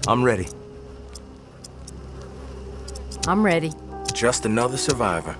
I'm ready. I'm ready. Just another survivor.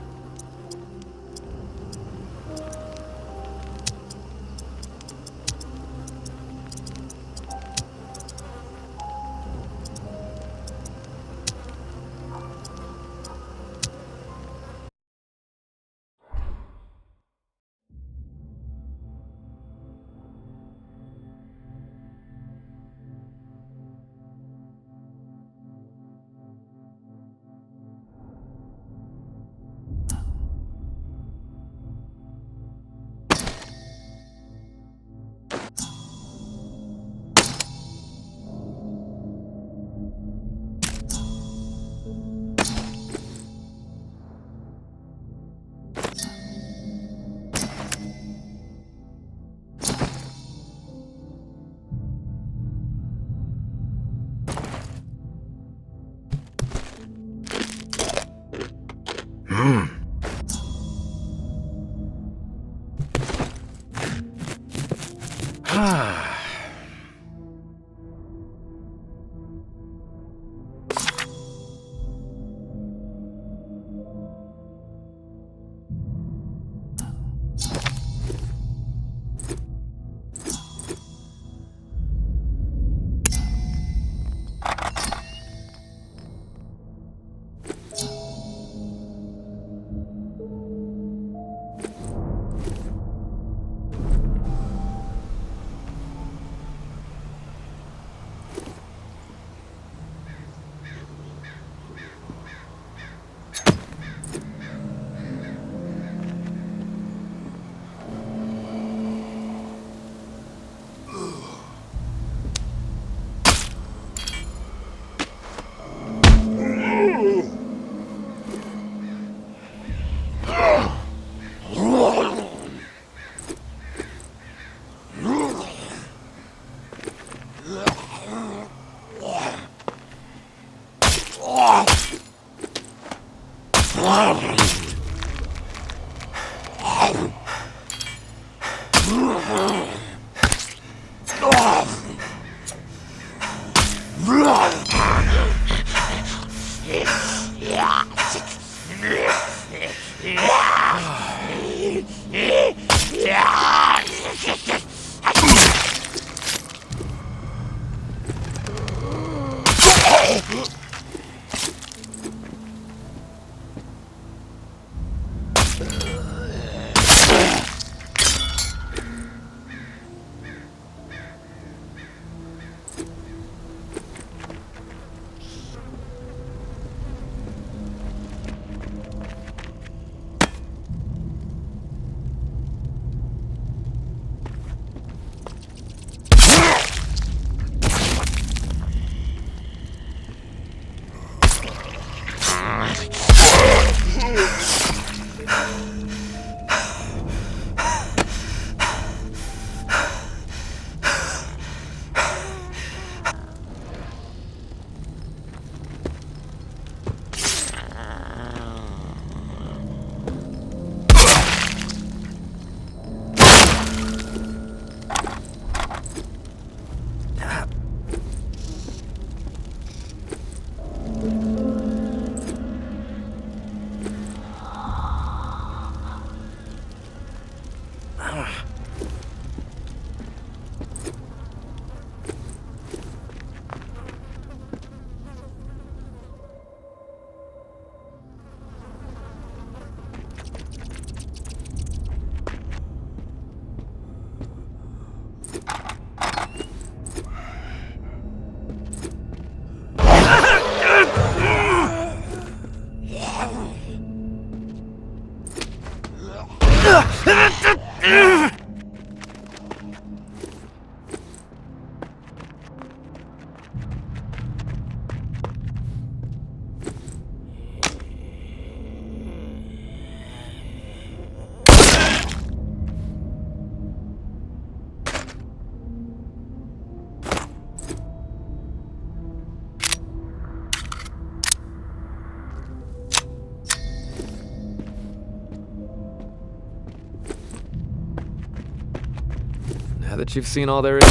Now that you've seen all there is...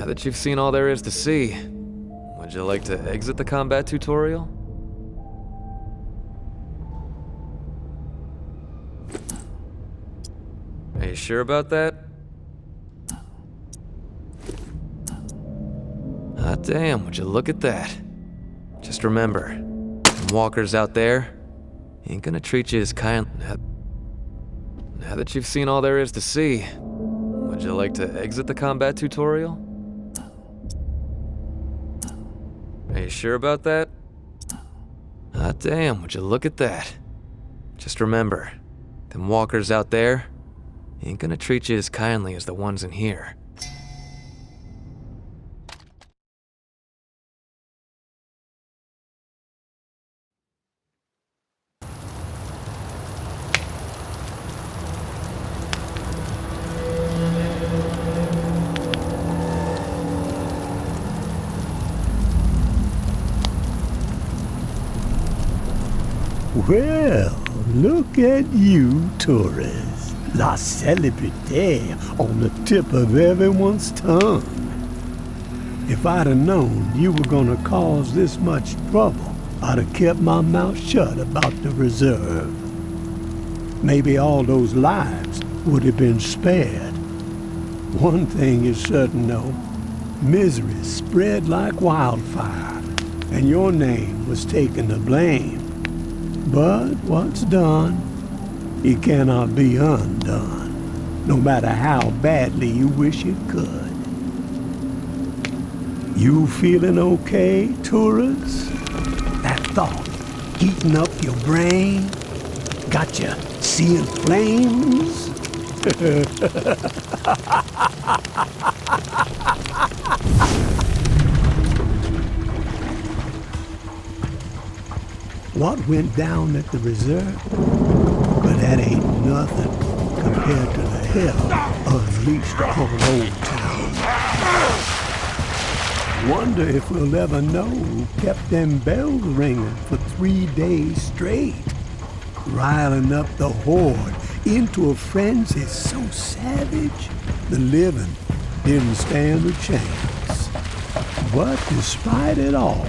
Now that you've seen all there is to see, would you like to exit the combat tutorial? Are you sure about that? Ah, damn, would you look at that? Just remember, them walkers out there ain't gonna treat you as kind. Now that you've seen all there is to see, would you like to exit the combat tutorial? Are you sure about that? Ah, damn, would you look at that? Just remember, them walkers out there ain't gonna treat you as kindly as the ones in here. Well, look at you, tourists. La célébrité on the tip of everyone's tongue. If I'd have known you were gonna cause this much trouble, I'd have kept my mouth shut about the reserve. Maybe all those lives would have been spared. One thing is certain, though. Misery spread like wildfire, and your name was taken to blame. But what's done, it cannot be undone, no matter how badly you wish it could. You feeling okay, tourists? That thought heating up your brain? Got you seeing flames? What went down at the reserve? But that ain't nothing compared to the hell unleashed on Old Town. Wonder if we'll ever know who kept them bells ringing for 3 days straight, riling up the horde into a frenzy so savage the living didn't stand a chance. But despite it all,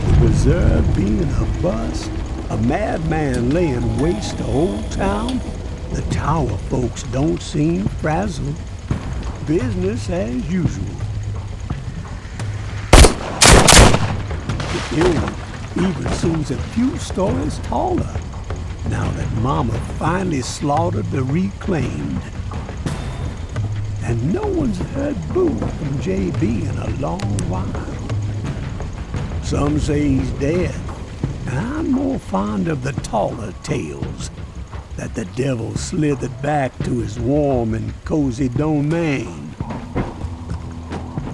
the reserve being a bust, a madman laying waste to Old Town, the tower folks don't seem frazzled. Business as usual. The building even seems a few stories taller now that Mama finally slaughtered the reclaimed. And no one's heard boo from JB in a long while. Some say he's dead, and I'm more fond of the taller tales, that the devil slithered back to his warm and cozy domain.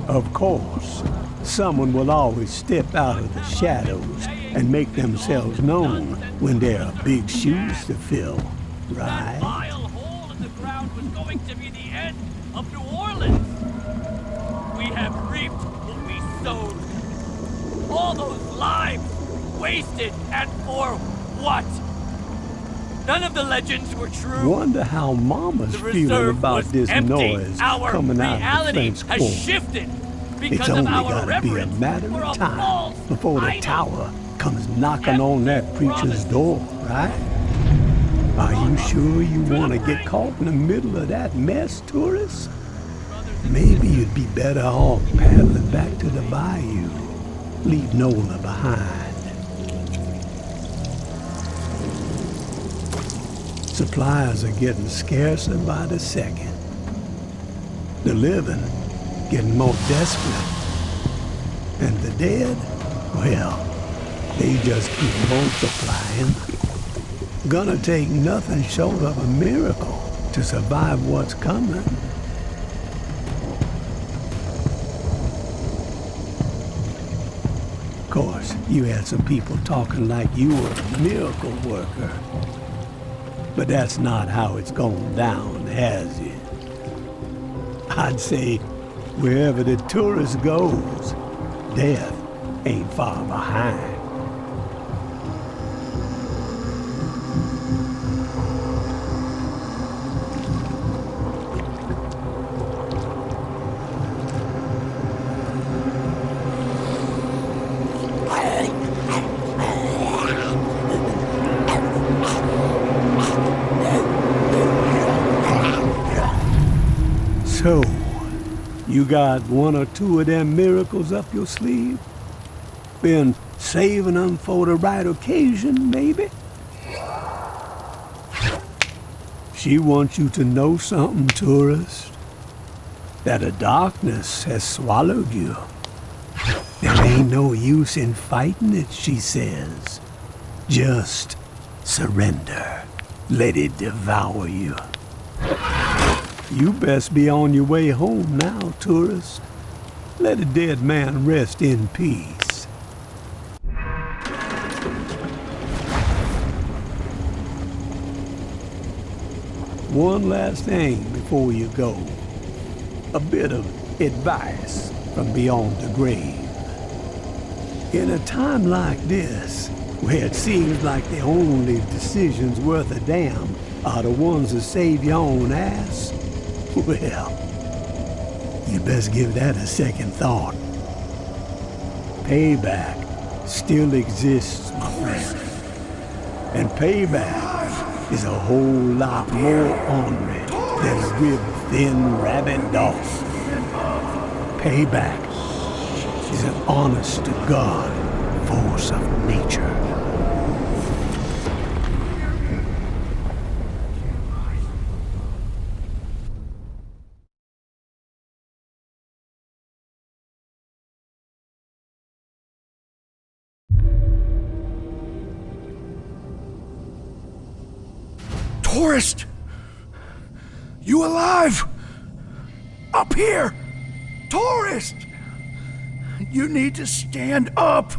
Of course, someone will always step out of the shadows and make themselves known when there are big shoes to fill, right? That vile hole in the ground was going to be the end of New Orleans. We have reaped what we sowed. All those lives wasted, and for what? None of the legends were true. Wonder how Mama's feeling about this noise coming out of the French has Quarter. shifted because It's of only our gotta be a reverence matter for of a time false before the idol. tower comes knocking on that preacher's door, right? Are you sure you want to get caught in the middle of that mess, tourists? Maybe you'd be better off paddling back to the bayou. Leave Nola behind. Supplies are getting scarcer by the second. The living getting more desperate. And the dead, well, they just keep multiplying. Gonna take nothing short of a miracle to survive what's coming. Of course, you had some people talking like you were a miracle worker. But that's not how it's gone down, has it? I'd say wherever the tourist goes, death ain't far behind. So, you got one or two of them miracles up your sleeve? Been saving them for the right occasion, maybe? She wants you to know something, tourist. That the darkness has swallowed you. There ain't no use in fighting it, she says. Just surrender. Let it devour you. You best be on your way home now, tourist. Let a dead man rest in peace. One last thing before you go. A bit of advice from beyond the grave. In a time like this, where it seems like the only decisions worth a damn are the ones that save your own ass, well, you best give that a second thought. Payback still exists, my friend. And payback is a whole lot more ornery than a rib-thin rabbit dog. Payback is an honest-to-God force of nature. Tourist! You alive? Up here! Tourist! You need to stand up!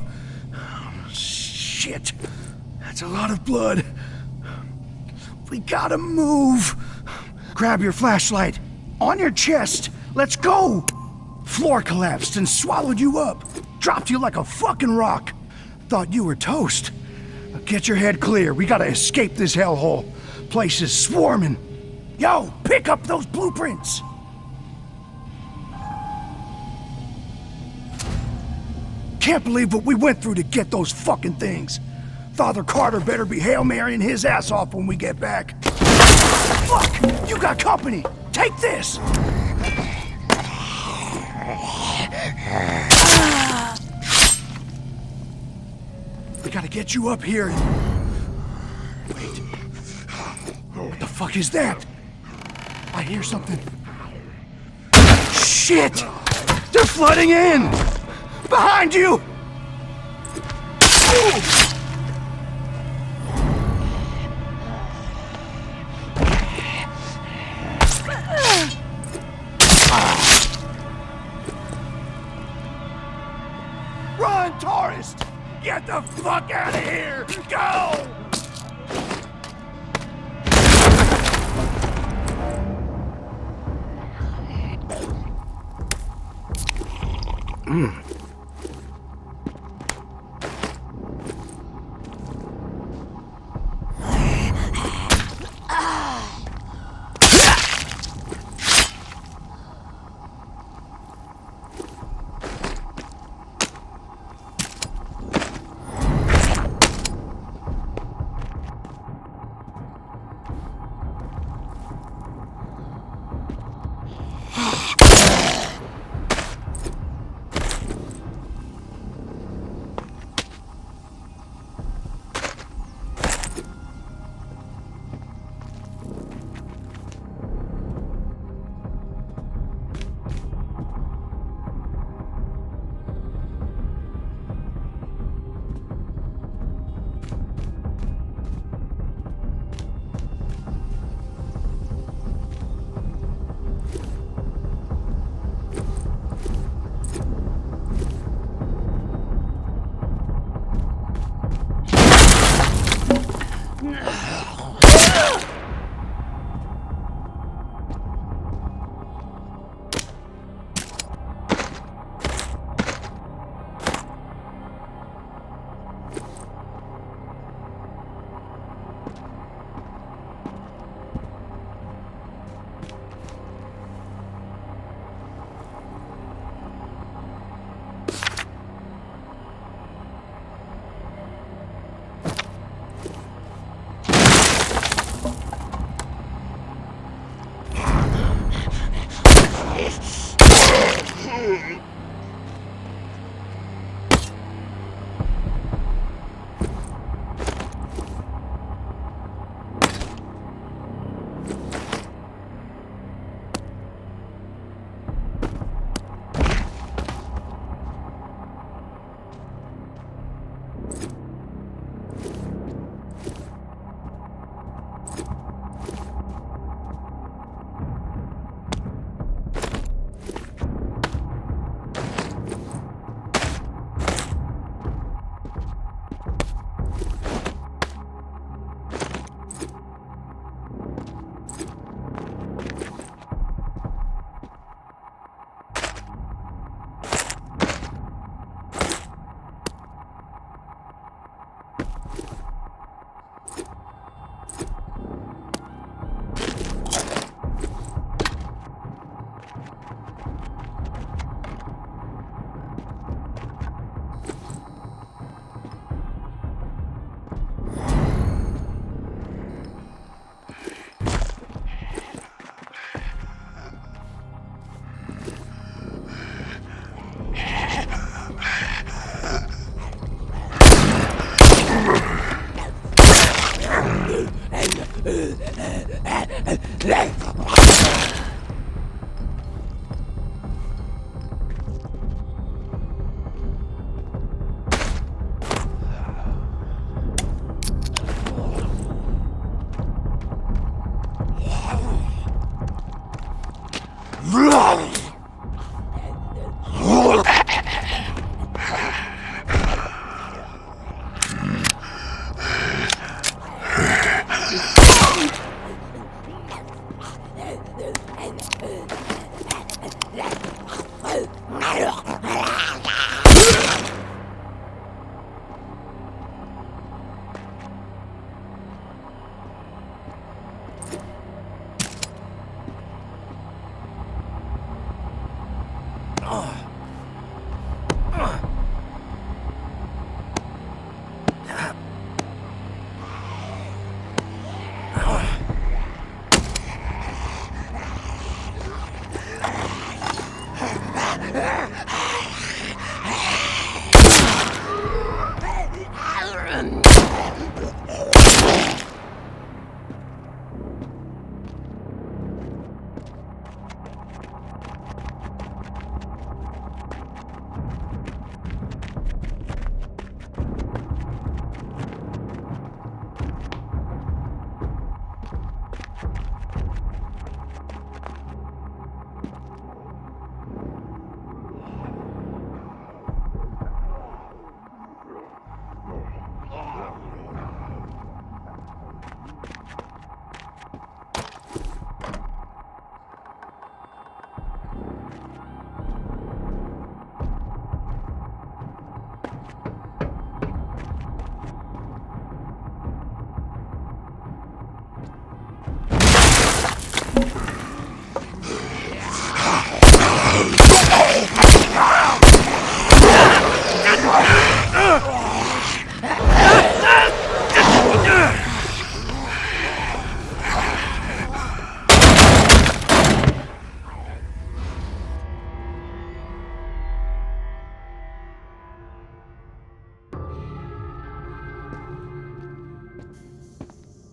Shit. That's a lot of blood. We gotta move. Grab your flashlight. On your chest. Let's go! Floor collapsed and swallowed you up. Dropped you like a fucking rock. Thought you were toast. Get your head clear. We gotta escape this hellhole. Place is swarming. Yo, pick up those blueprints! Can't believe what we went through to get those fucking things. Father Carter better be Hail Marying his ass off when we get back. Fuck! You got company! Take this! We gotta get you up here and... Wait. What the fuck is that? I hear something. Shit! They're flooding in! Behind you! Run, tourist! Get the fuck out of here! Go!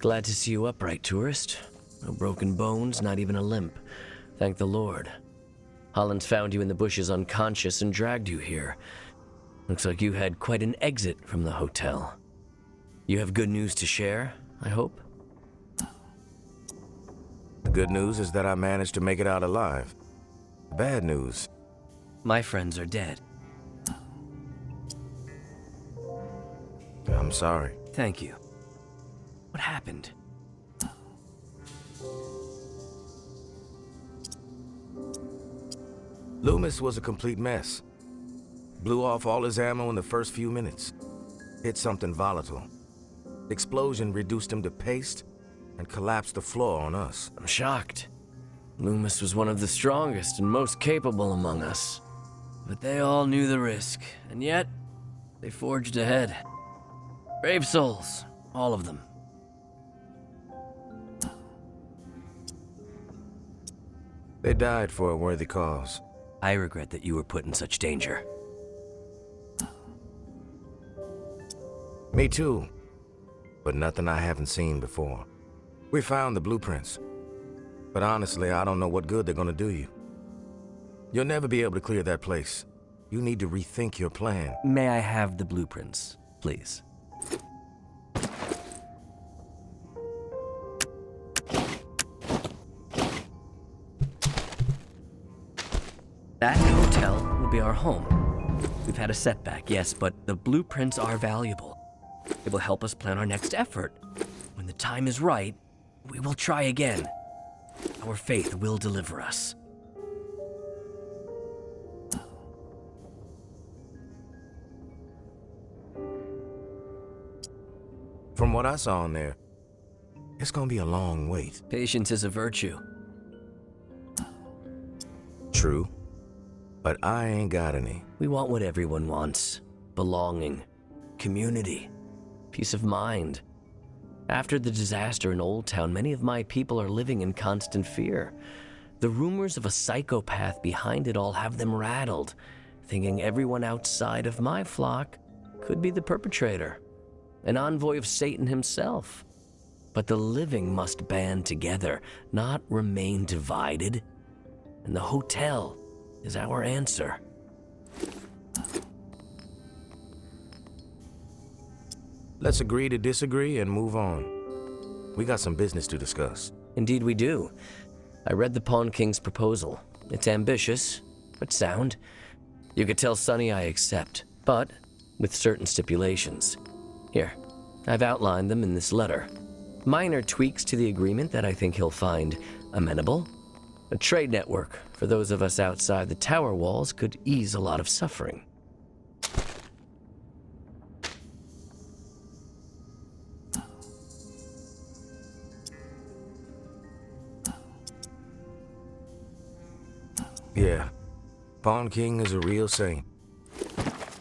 Glad to see you upright, tourist. No broken bones, not even a limp. Thank the Lord. Holland's found you in the bushes unconscious and dragged you here. Looks like you had quite an exit from the hotel. You have good news to share, I hope? The good news is that I managed to make it out alive. The bad news, My friends are dead. I'm sorry. Thank you. What happened? Loomis was a complete mess. Blew off all his ammo in the first few minutes. Hit something volatile. The explosion reduced him to paste and collapsed the floor on us. I'm shocked. Loomis was one of the strongest and most capable among us. But they all knew the risk, and yet they forged ahead. Brave souls, all of them. They died for a worthy cause. I regret that you were put in such danger. Me too. But nothing I haven't seen before. We found the blueprints. But honestly, I don't know what good they're gonna do you. You'll never be able to clear that place. You need to rethink your plan. May I have the blueprints, please? That hotel will be our home. We've had a setback, yes, but the blueprints are valuable. It will help us plan our next effort. When the time is right, we will try again. Our faith will deliver us. From what I saw in there, it's gonna be a long wait. Patience is a virtue. True. But I ain't got any. We want what everyone wants. Belonging, community, peace of mind. After the disaster in Old Town, many of my people are living in constant fear. The rumors of a psychopath behind it all have them rattled, thinking everyone outside of my flock could be the perpetrator, an envoy of Satan himself. But the living must band together, not remain divided. And the hotel is our answer. Let's agree to disagree and move on. We got some business to discuss. Indeed we do. I read the Pawn King's proposal. It's ambitious, but sound. You could tell Sonny I accept, but with certain stipulations. Here, I've outlined them in this letter. Minor tweaks to the agreement that I think he'll find amenable. A trade network for those of us outside the tower walls could ease a lot of suffering. Yeah, Pawn King is a real saint.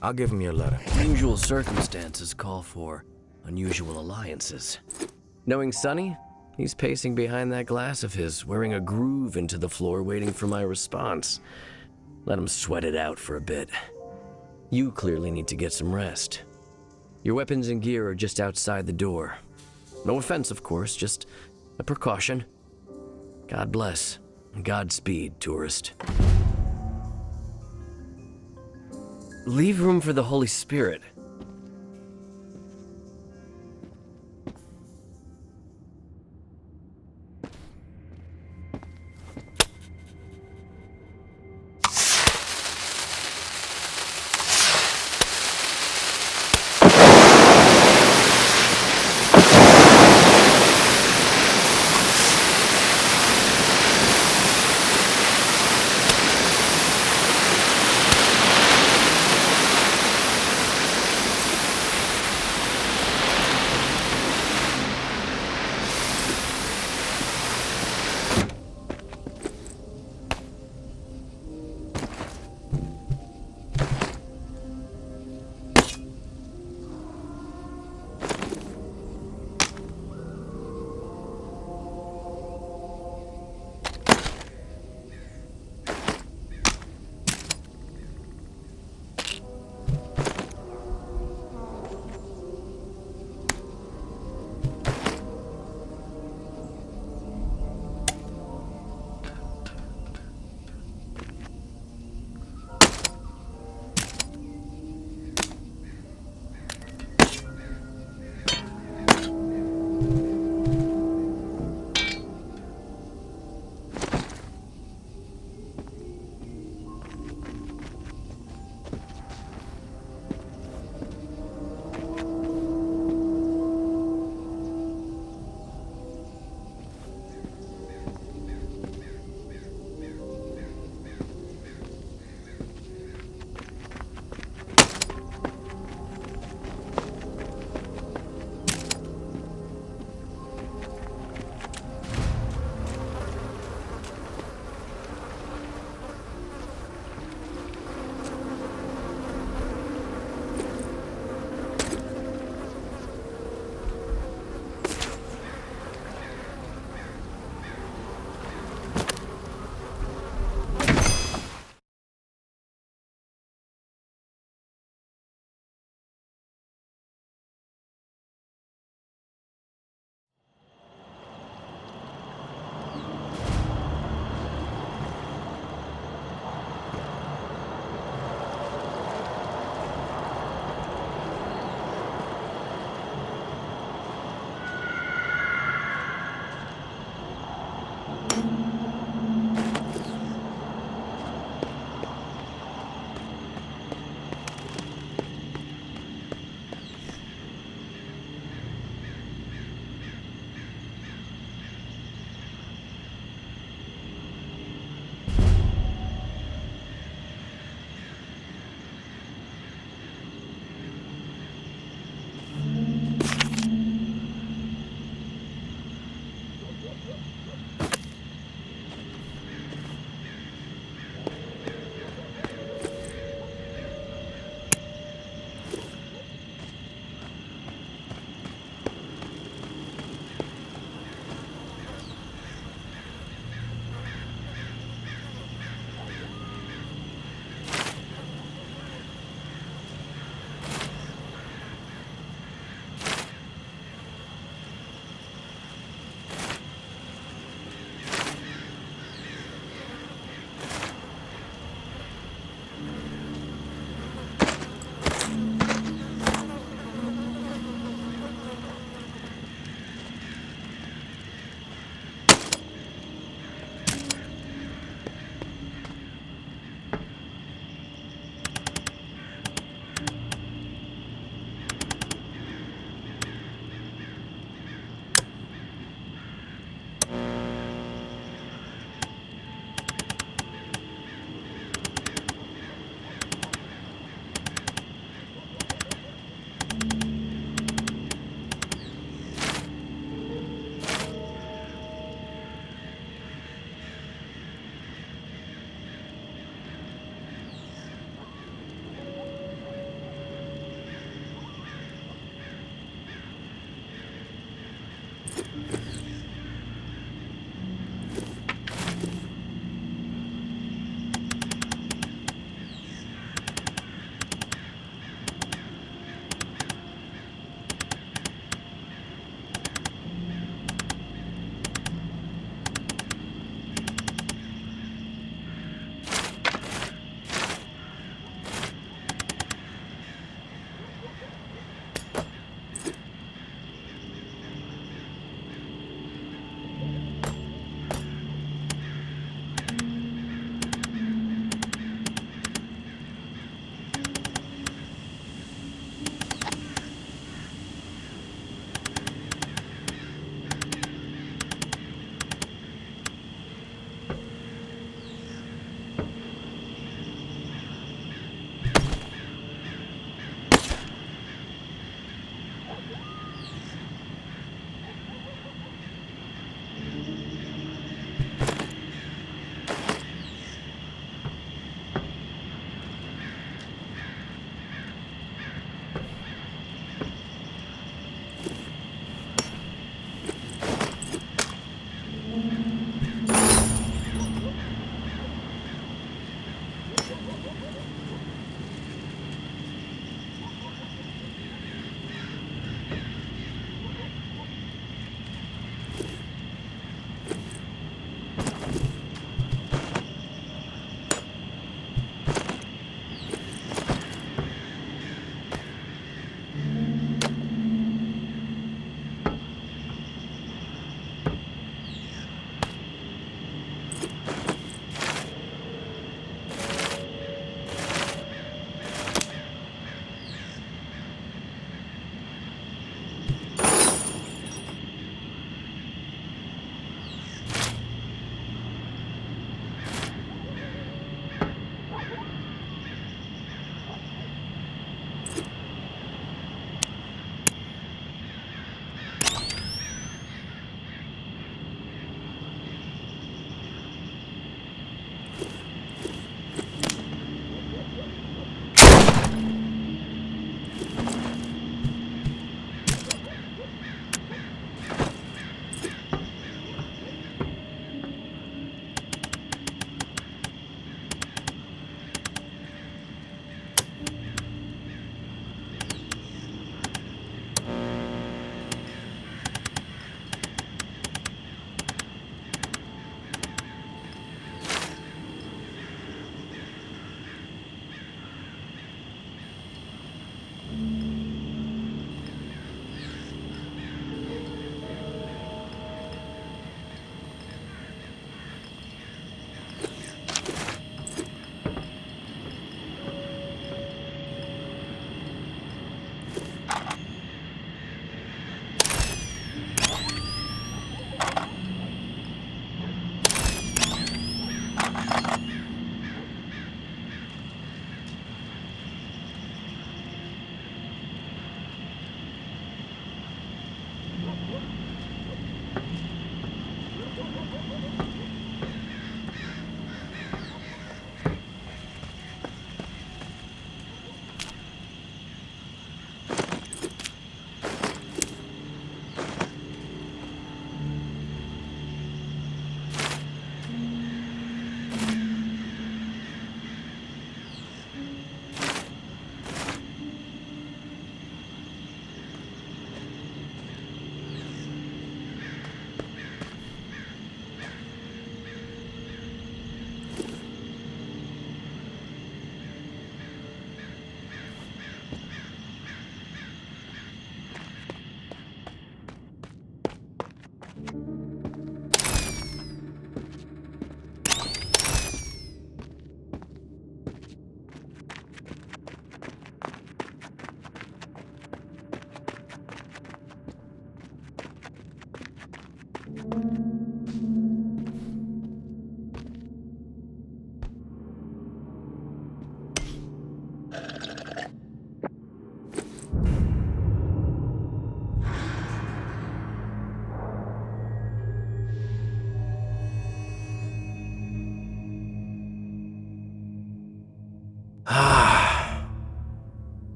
I'll give him your letter. Unusual circumstances call for unusual alliances. Knowing Sonny, he's pacing behind that glass of his, wearing a groove into the floor, waiting for my response. Let him sweat it out for a bit. You clearly need to get some rest. Your weapons and gear are just outside the door. No offense, of course, just a precaution. God bless, and Godspeed, tourist. Leave room for the Holy Spirit.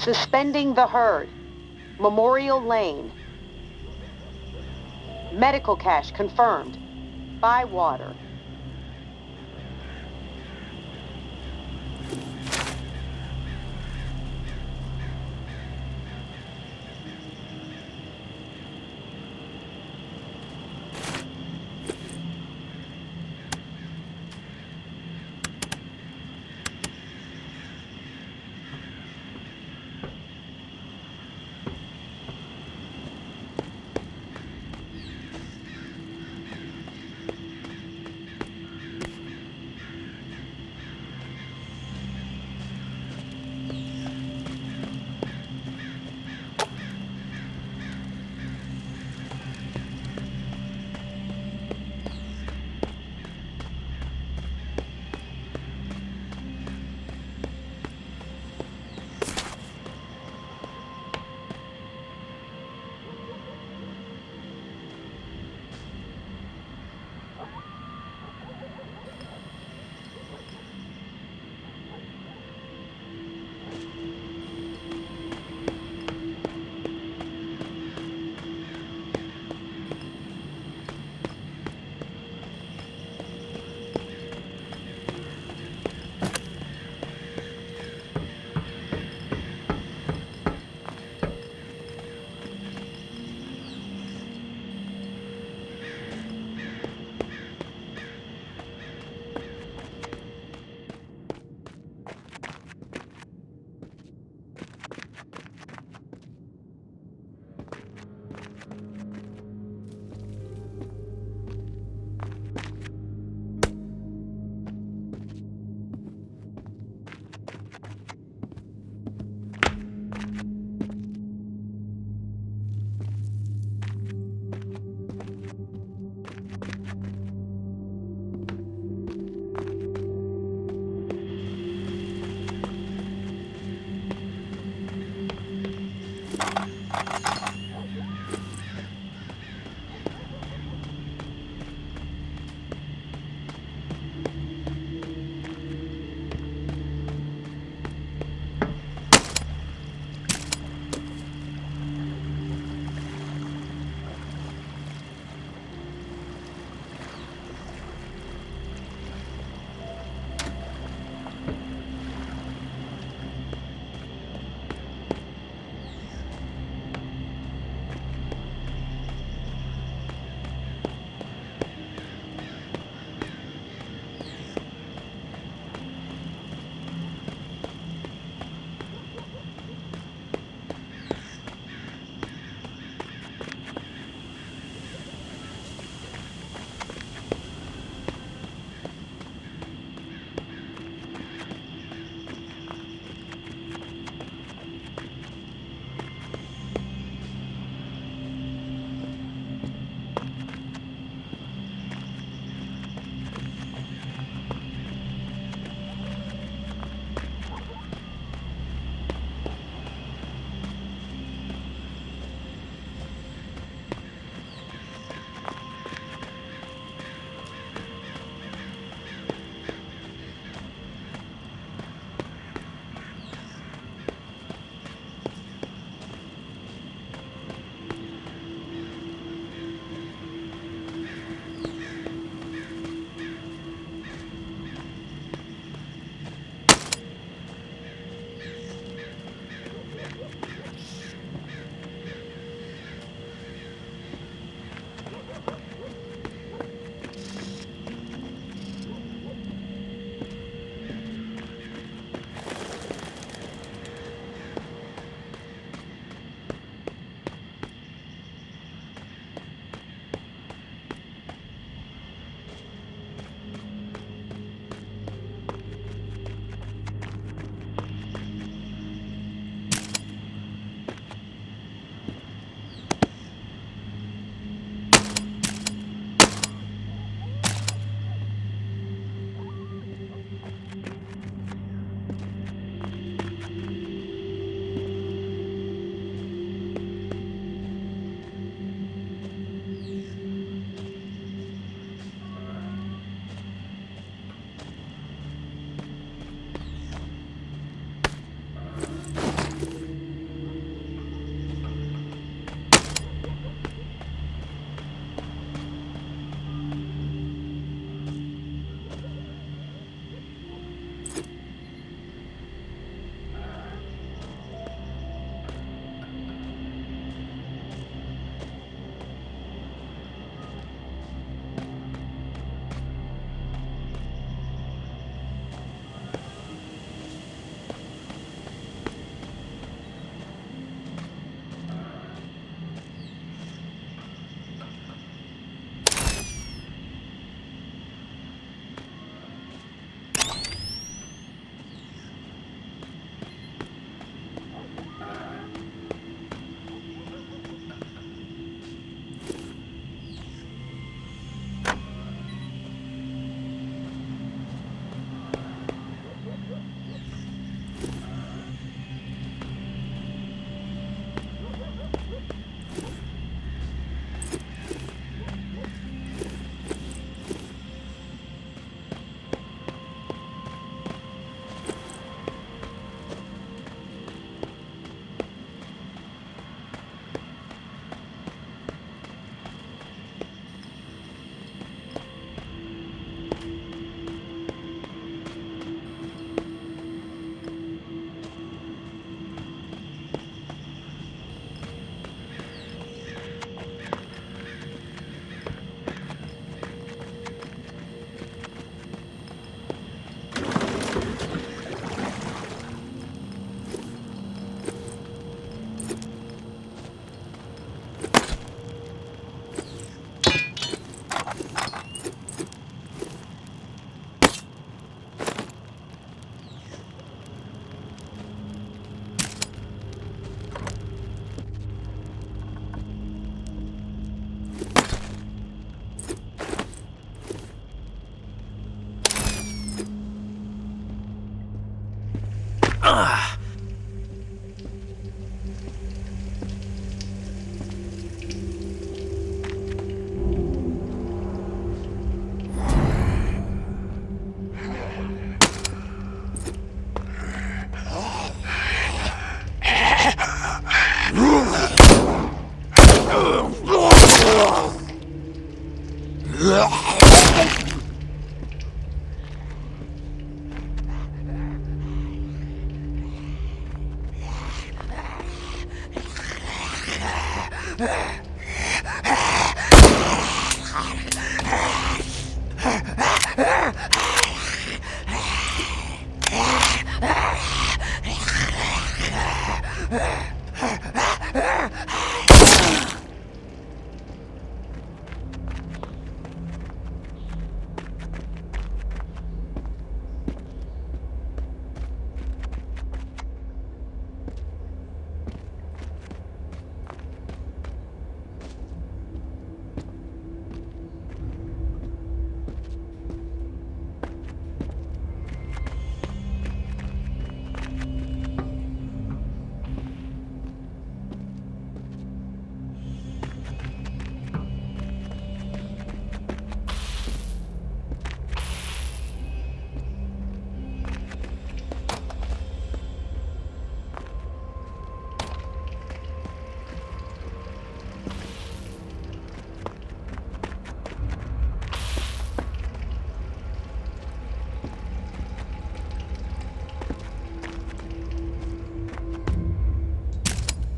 Suspending the herd. Memorial Lane. Medical cache confirmed. Bywater.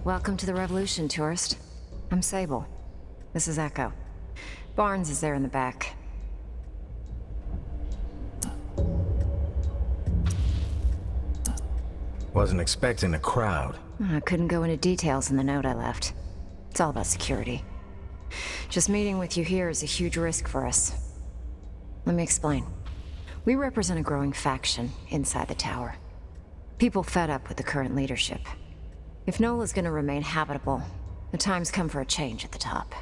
Welcome to the Revolution, tourist. I'm Sable. This is Echo. Barnes is there in the back. Wasn't expecting a crowd. I couldn't go into details in the note I left. It's all about security. Just meeting with you here is a huge risk for us. Let me explain. We represent a growing faction inside the tower. People fed up with the current leadership. If Nola's gonna remain habitable, the time's come for a change at the top.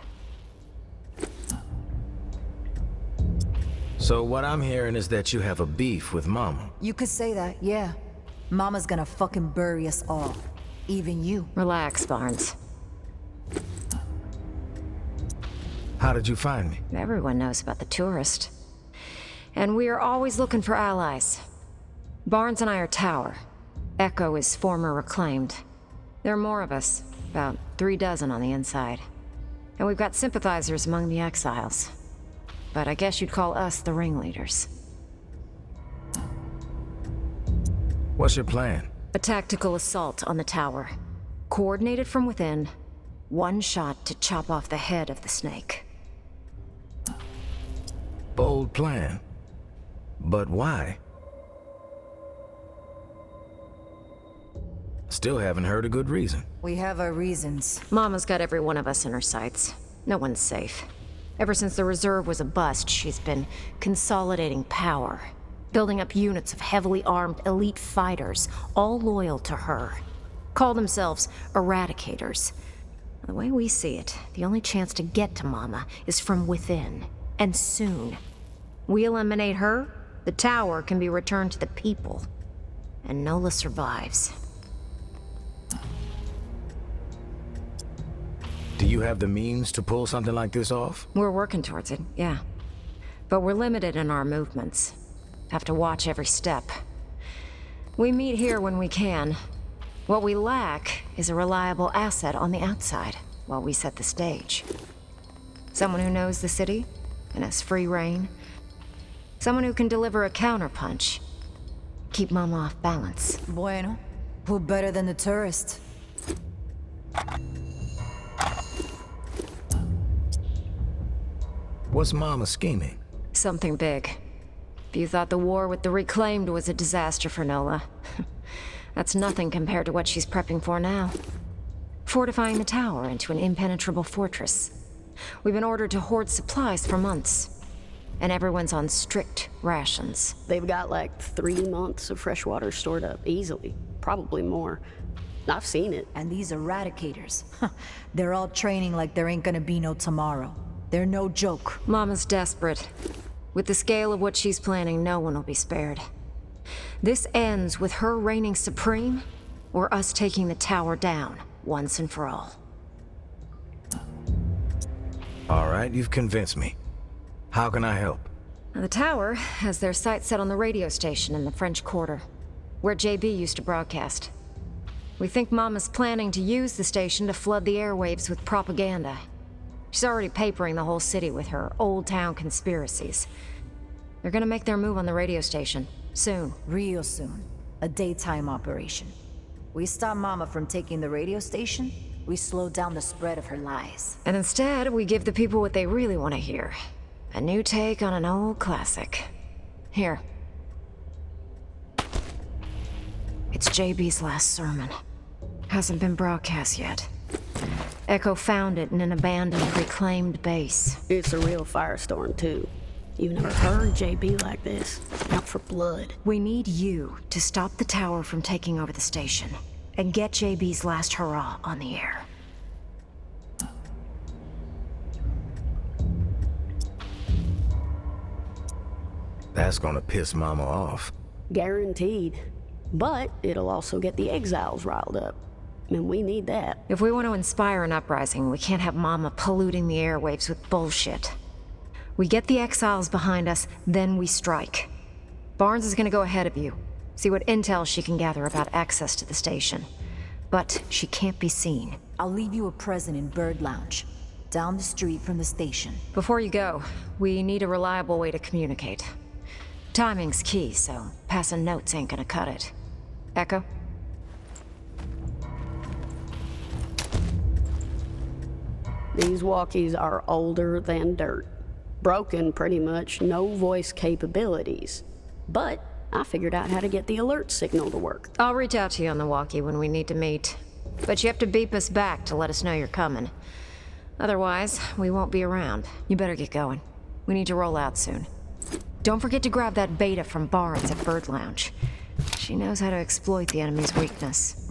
So what I'm hearing is that you have a beef with Mama. You could say that, yeah. Mama's gonna fucking bury us all. Even you. Relax, Barnes. How did you find me? Everyone knows about the tourist. And we are always looking for allies. Barnes and I are Tower. Echo is former Reclaimed. There are more of us, about 3 dozen on the inside. And we've got sympathizers among the exiles. But I guess you'd call us the ringleaders. What's your plan? A tactical assault on the tower. Coordinated from within. One shot to chop off the head of the snake. Bold plan. But why? Still haven't heard a good reason. We have our reasons. Mama's got every one of us in her sights. No one's safe. Ever since the reserve was a bust, she's been consolidating power. Building up units of heavily armed elite fighters, all loyal to her. Call themselves Eradicators. The way we see it, the only chance to get to Mama is from within. And soon. We eliminate her, the tower can be returned to the people. And Nola survives. Do you have the means to pull something like this off? We're working towards it, yeah. But we're limited in our movements. Have to watch every step. We meet here when we can. What we lack is a reliable asset on the outside while we set the stage. Someone who knows the city and has free reign. Someone who can deliver a counterpunch. Keep Mama off balance. Bueno, who better than the tourist? What's Mama scheming? Something big. If you thought the war with the Reclaimed was a disaster for Nola, that's nothing compared to what she's prepping for now. Fortifying the tower into an impenetrable fortress. We've been ordered to hoard supplies for months, and everyone's on strict rations. They've got like 3 months of fresh water stored up, easily. Probably more. I've seen it. And these Eradicators, they're all training like there ain't gonna be no tomorrow. They're no joke. Mama's desperate. With the scale of what she's planning, no one will be spared. This ends with her reigning supreme, or us taking the tower down, once and for all. All right, you've convinced me. How can I help? The tower has their sights set on the radio station in the French Quarter, where JB used to broadcast. We think Mama's planning to use the station to flood the airwaves with propaganda. She's already papering the whole city with her old town conspiracies. They're gonna make their move on the radio station, soon. Real soon. A daytime operation. We stop Mama from taking the radio station, we slow down the spread of her lies. And instead, we give the people what they really want to hear. A new take on an old classic. Here. It's JB's last sermon. Hasn't been broadcast yet. Echo found it in an abandoned reclaimed base. It's a real firestorm, too. You've never heard JB like this. Out for blood. We need you to stop the tower from taking over the station and get JB's last hurrah on the air. That's gonna piss Mama off. Guaranteed. But it'll also get the exiles riled up. And we need that. If we want to inspire an uprising, we can't have Mama polluting the airwaves with bullshit. We get the exiles behind us, then we strike. Barnes is gonna go ahead of you, see what intel she can gather about access to the station. But she can't be seen. I'll leave you a present in Bird Lounge, down the street from the station. Before you go, we need a reliable way to communicate. Timing's key, so passing notes ain't gonna cut it. Echo? These walkies are older than dirt. Broken, pretty much, no voice capabilities. But I figured out how to get the alert signal to work. I'll reach out to you on the walkie when we need to meet. But you have to beep us back to let us know you're coming. Otherwise, we won't be around. You better get going. We need to roll out soon. Don't forget to grab that beta from Barnes at Bird Lounge. She knows how to exploit the enemy's weakness.